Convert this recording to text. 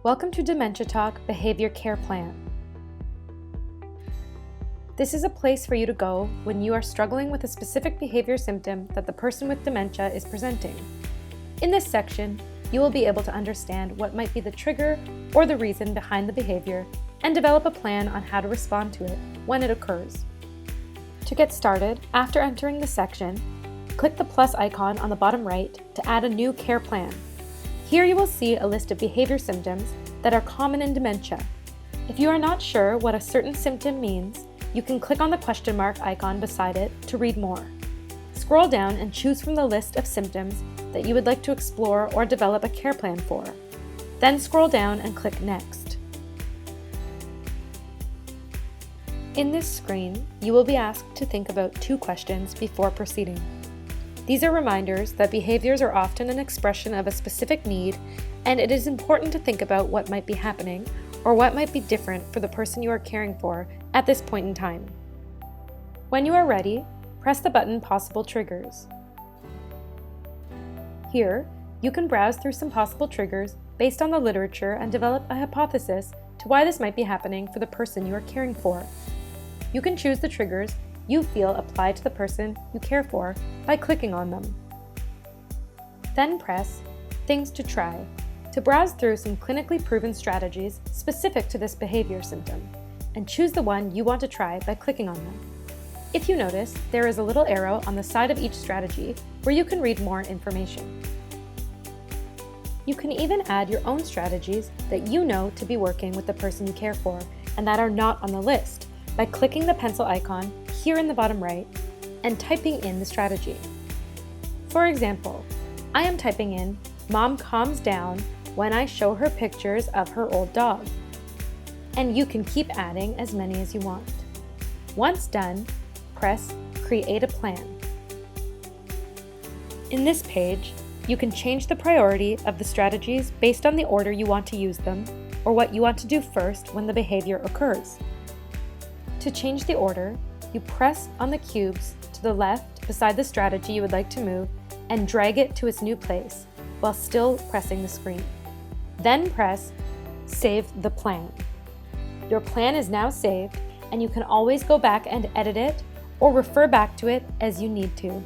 Welcome to Dementia Talk Behavior Care Plan. This is a place for you to go when you are struggling with a specific behavior symptom that the person with dementia is presenting. In this section, you will be able to understand what might be the trigger or the reason behind the behavior and develop a plan on how to respond to it when it occurs. To get started, after entering the section, click the plus icon on the bottom right to add a new care plan. Here you will see a list of behavior symptoms that are common in dementia. If you are not sure what a certain symptom means, you can click on the question mark icon beside it to read more. Scroll down and choose from the list of symptoms that you would like to explore or develop a care plan for. Then scroll down and click Next. In this screen, you will be asked to think about 2 questions before proceeding. These are reminders that behaviors are often an expression of a specific need, and it is important to think about what might be happening or what might be different for the person you are caring for at this point in time. When you are ready, press the button Possible Triggers. Here, you can browse through some possible triggers based on the literature and develop a hypothesis to why this might be happening for the person you are caring for. You can choose the triggers you feel apply to the person you care for by clicking on them. Then press Things to Try to browse through some clinically proven strategies specific to this behavior symptom, and choose the one you want to try by clicking on them. If you notice, there is a little arrow on the side of each strategy where you can read more information. You can even add your own strategies that you know to be working with the person you care for and that are not on the list by clicking the pencil icon here in the bottom right and typing in the strategy. For example, I am typing in "Mom calms down when I show her pictures of her old dog," and you can keep adding as many as you want. Once done, press Create a Plan. In this page, you can change the priority of the strategies based on the order you want to use them or what you want to do first when the behavior occurs. To change the order, you press on the cubes to the left beside the strategy you would like to move and drag it to its new place while still pressing the screen. Then press Save the Plan. Your plan is now saved, and you can always go back and edit it or refer back to it as you need to.